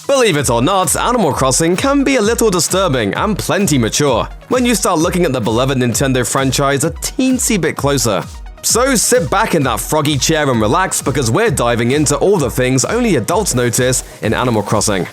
Believe it or not, Animal Crossing can be a little disturbing and plenty mature when you start looking at the beloved Nintendo franchise a teensy bit closer. So sit back in that froggy chair and relax, because we're diving into all the things only adults notice in Animal Crossing.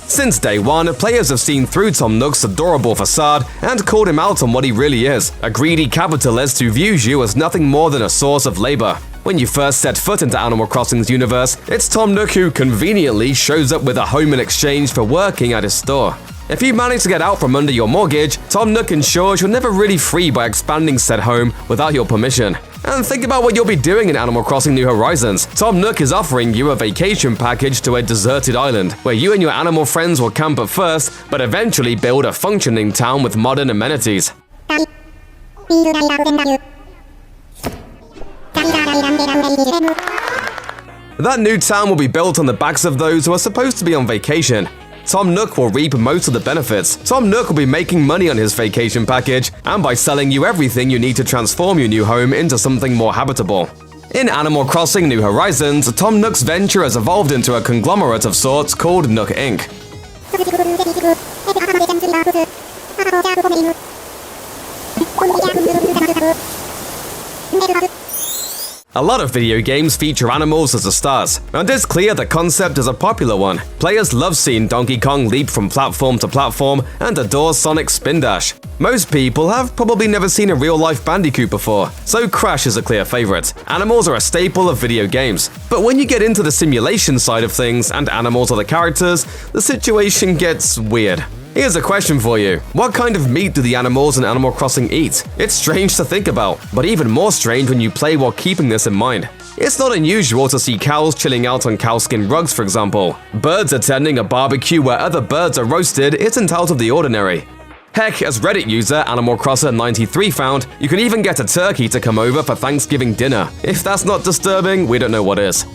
Since day one, players have seen through Tom Nook's adorable facade and called him out on what he really is, a greedy capitalist who views you as nothing more than a source of labor. When you first set foot into Animal Crossing's universe, it's Tom Nook who conveniently shows up with a home in exchange for working at his store. If you manage to get out from under your mortgage, Tom Nook ensures you're never really free by expanding said home without your permission. And think about what you'll be doing in Animal Crossing New Horizons. Tom Nook is offering you a vacation package to a deserted island, where you and your animal friends will camp at first, but eventually build a functioning town with modern amenities. That new town will be built on the backs of those who are supposed to be on vacation. Tom Nook will reap most of the benefits. Tom Nook will be making money on his vacation package and by selling you everything you need to transform your new home into something more habitable. In Animal Crossing New Horizons, Tom Nook's venture has evolved into a conglomerate of sorts called Nook Inc. A lot of video games feature animals as the stars, and it's clear the concept is a popular one. Players love seeing Donkey Kong leap from platform to platform and adore Sonic's spin dash. Most people have probably never seen a real-life Bandicoot before, so Crash is a clear favorite. Animals are a staple of video games, but when you get into the simulation side of things and animals are the characters, the situation gets weird. Here's a question for you. What kind of meat do the animals in Animal Crossing eat? It's strange to think about, but even more strange when you play while keeping this in mind. It's not unusual to see cows chilling out on cowskin rugs, for example. Birds attending a barbecue where other birds are roasted isn't out of the ordinary. Heck, as Reddit user AnimalCrosser93 found, you can even get a turkey to come over for Thanksgiving dinner. If that's not disturbing, we don't know what is.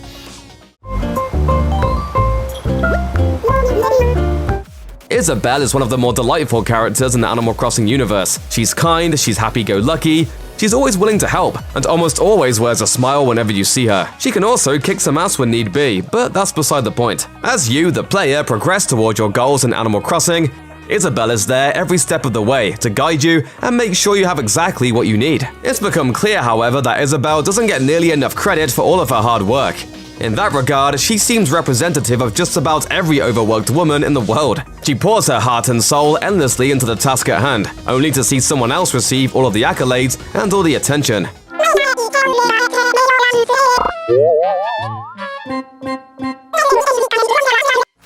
Isabelle is one of the more delightful characters in the Animal Crossing universe. She's kind, she's happy-go-lucky, she's always willing to help, and almost always wears a smile whenever you see her. She can also kick some ass when need be, but that's beside the point. As you, the player, progress toward your goals in Animal Crossing, Isabelle is there every step of the way to guide you and make sure you have exactly what you need. It's become clear, however, that Isabelle doesn't get nearly enough credit for all of her hard work. In that regard, she seems representative of just about every overworked woman in the world. She pours her heart and soul endlessly into the task at hand, only to see someone else receive all of the accolades and all the attention.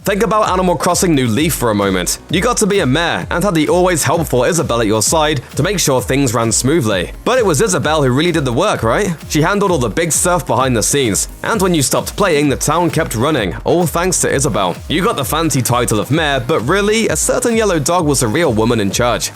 Think about Animal Crossing New Leaf for a moment. You got to be a mayor and had the always helpful Isabelle at your side to make sure things ran smoothly. But it was Isabelle who really did the work, right? She handled all the big stuff behind the scenes, and when you stopped playing, the town kept running, all thanks to Isabelle. You got the fancy title of mayor, but really, a certain yellow dog was the real woman in charge.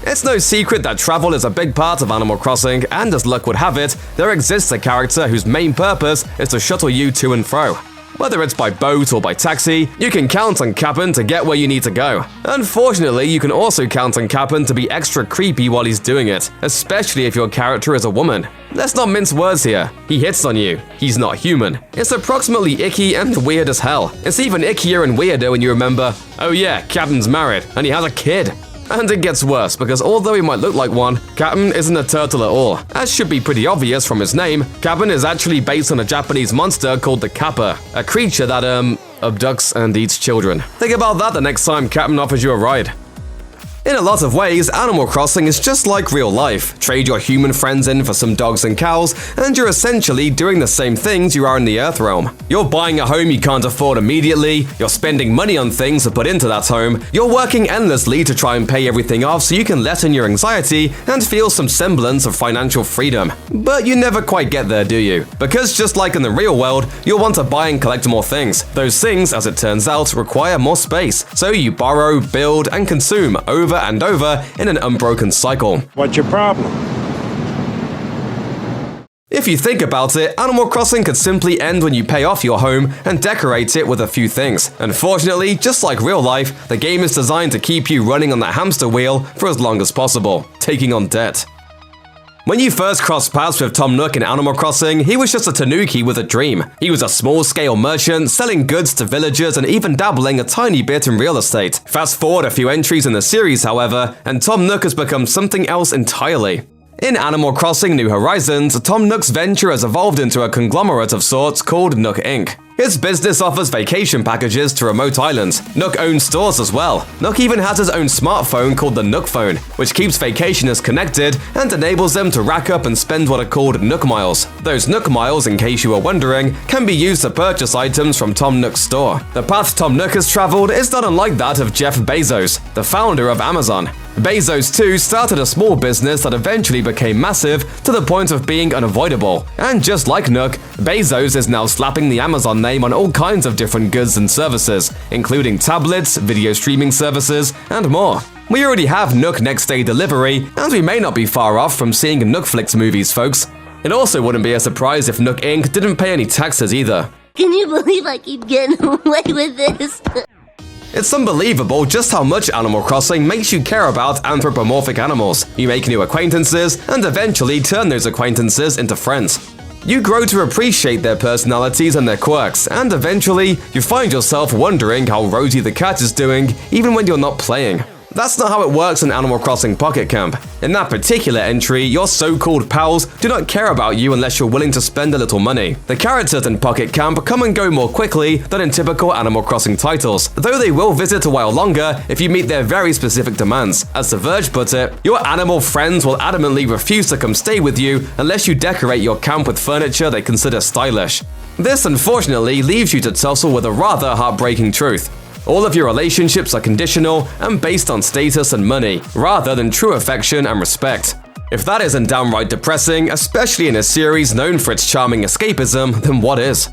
It's no secret that travel is a big part of Animal Crossing, and as luck would have it, there exists a character whose main purpose is to shuttle you to and fro. Whether it's by boat or by taxi, you can count on Kapp'n to get where you need to go. Unfortunately, you can also count on Kapp'n to be extra creepy while he's doing it, especially if your character is a woman. Let's not mince words here. He hits on you. He's not human. It's approximately icky and weird as hell. It's even ickier and weirder when you remember, oh yeah, Kapp'n's married, and he has a kid. And it gets worse, because although he might look like one, Kapp'n isn't a turtle at all. As should be pretty obvious from his name, Kapp'n is actually based on a Japanese monster called the Kappa, a creature that, abducts and eats children. Think about that the next time Kapp'n offers you a ride. In a lot of ways, Animal Crossing is just like real life. Trade your human friends in for some dogs and cows, and you're essentially doing the same things you are in the Earth realm. You're buying a home you can't afford immediately, you're spending money on things to put into that home, you're working endlessly to try and pay everything off so you can lessen your anxiety and feel some semblance of financial freedom. But you never quite get there, do you? Because just like in the real world, you'll want to buy and collect more things. Those things, as it turns out, require more space. So you borrow, build, and consume over and over in an unbroken cycle. What's your problem? If you think about it, Animal Crossing could simply end when you pay off your home and decorate it with a few things. Unfortunately, just like real life, the game is designed to keep you running on that hamster wheel for as long as possible, taking on debt. When you first crossed paths with Tom Nook in Animal Crossing, he was just a tanuki with a dream. He was a small-scale merchant, selling goods to villagers and even dabbling a tiny bit in real estate. Fast forward a few entries in the series, however, and Tom Nook has become something else entirely. In Animal Crossing New Horizons, Tom Nook's venture has evolved into a conglomerate of sorts called Nook Inc. His business offers vacation packages to remote islands. Nook owns stores as well. Nook even has his own smartphone called the Nook Phone, which keeps vacationers connected and enables them to rack up and spend what are called Nook Miles. Those Nook Miles, in case you were wondering, can be used to purchase items from Tom Nook's store. The path Tom Nook has traveled is not unlike that of Jeff Bezos, the founder of Amazon. Bezos too started a small business that eventually became massive to the point of being unavoidable. And just like Nook, Bezos is now slapping the Amazon name on all kinds of different goods and services, including tablets, video streaming services, and more. We already have Nook Next Day Delivery, and we may not be far off from seeing Nookflix movies, folks. It also wouldn't be a surprise if Nook Inc. didn't pay any taxes either. Can you believe I keep getting away with this? It's unbelievable just how much Animal Crossing makes you care about anthropomorphic animals. You make new acquaintances, and eventually turn those acquaintances into friends. You grow to appreciate their personalities and their quirks, and eventually, you find yourself wondering how Rosie the cat is doing, even when you're not playing. That's not how it works in Animal Crossing Pocket Camp. In that particular entry, your so-called pals do not care about you unless you're willing to spend a little money. The characters in Pocket Camp come and go more quickly than in typical Animal Crossing titles, though they will visit a while longer if you meet their very specific demands. As The Verge put it, your animal friends will adamantly refuse to come stay with you unless you decorate your camp with furniture they consider stylish. This unfortunately leaves you to tussle with a rather heartbreaking truth. All of your relationships are conditional and based on status and money, rather than true affection and respect. If that isn't downright depressing, especially in a series known for its charming escapism, then what is?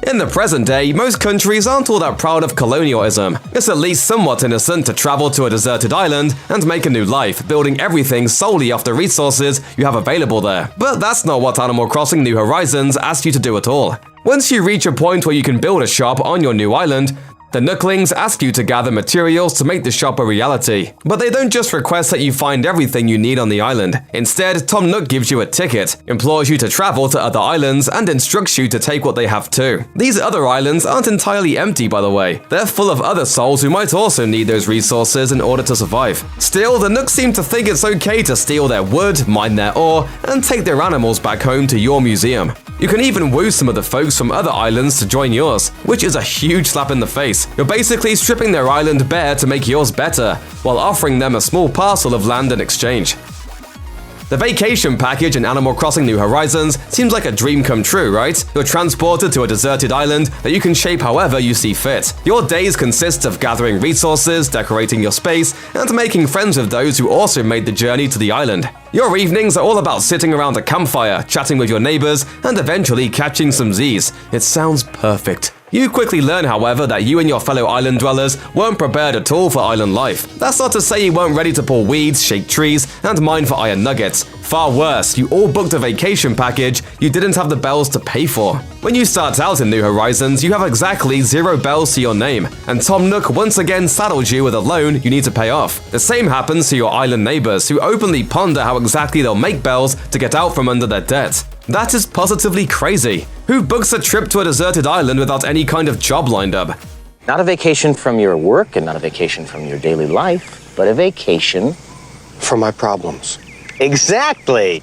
In the present day, most countries aren't all that proud of colonialism. It's at least somewhat innocent to travel to a deserted island and make a new life, building everything solely off the resources you have available there. But that's not what Animal Crossing New Horizons asks you to do at all. Once you reach a point where you can build a shop on your new island, the Nooklings ask you to gather materials to make the shop a reality. But they don't just request that you find everything you need on the island. Instead, Tom Nook gives you a ticket, implores you to travel to other islands, and instructs you to take what they have too. These other islands aren't entirely empty, by the way. They're full of other souls who might also need those resources in order to survive. Still, the Nooks seem to think it's okay to steal their wood, mine their ore, and take their animals back home to your museum. You can even woo some of the folks from other islands to join yours, which is a huge slap in the face. You're basically stripping their island bare to make yours better, while offering them a small parcel of land in exchange. The vacation package in Animal Crossing New Horizons seems like a dream come true, right? You're transported to a deserted island that you can shape however you see fit. Your days consist of gathering resources, decorating your space, and making friends with those who also made the journey to the island. Your evenings are all about sitting around a campfire, chatting with your neighbors, and eventually catching some Z's. It sounds perfect. You quickly learn, however, that you and your fellow island dwellers weren't prepared at all for island life. That's not to say you weren't ready to pull weeds, shake trees, and mine for iron nuggets. Far worse, you all booked a vacation package you didn't have the bells to pay for. When you start out in New Horizons, you have exactly 0 bells to your name, and Tom Nook once again saddles you with a loan you need to pay off. The same happens to your island neighbors, who openly ponder how exactly they'll make bells to get out from under their debt. That is positively crazy. Who books a trip to a deserted island without any kind of job lined up? Not a vacation from your work and not a vacation from your daily life, but a vacation from my problems. Exactly!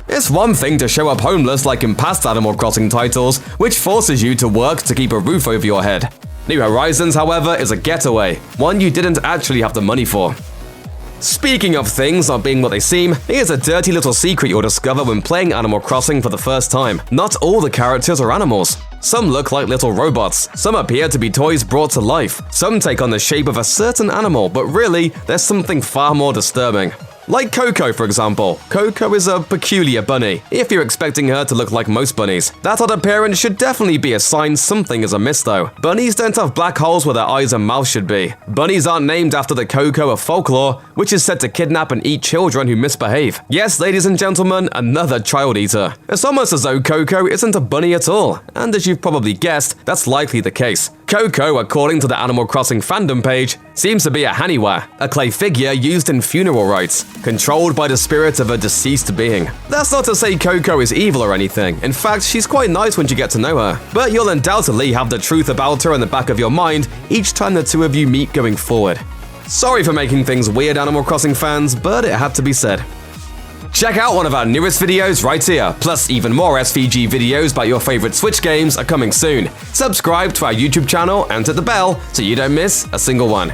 It's one thing to show up homeless like in past Animal Crossing titles, which forces you to work to keep a roof over your head. New Horizons, however, is a getaway, one you didn't actually have the money for. Speaking of things not being what they seem, here's a dirty little secret you'll discover when playing Animal Crossing for the first time. Not all the characters are animals. Some look like little robots, some appear to be toys brought to life, some take on the shape of a certain animal, but really, there's something far more disturbing. Like Coco, for example. Coco is a peculiar bunny, if you're expecting her to look like most bunnies. That odd appearance should definitely be a sign something is amiss though. Bunnies don't have black holes where their eyes and mouths should be. Bunnies aren't named after the Coco of folklore, which is said to kidnap and eat children who misbehave. Yes, ladies and gentlemen, another child eater. It's almost as though Coco isn't a bunny at all, and as you've probably guessed, that's likely the case. Coco, according to the Animal Crossing fandom page, seems to be a Haniwa, a clay figure used in funeral rites, controlled by the spirit of a deceased being. That's not to say Coco is evil or anything. In fact, she's quite nice when you get to know her. But you'll undoubtedly have the truth about her in the back of your mind each time the two of you meet going forward. Sorry for making things weird, Animal Crossing fans, but it had to be said. Check out one of our newest videos right here, plus even more SVG videos about your favorite Switch games are coming soon. Subscribe to our YouTube channel and hit the bell so you don't miss a single one.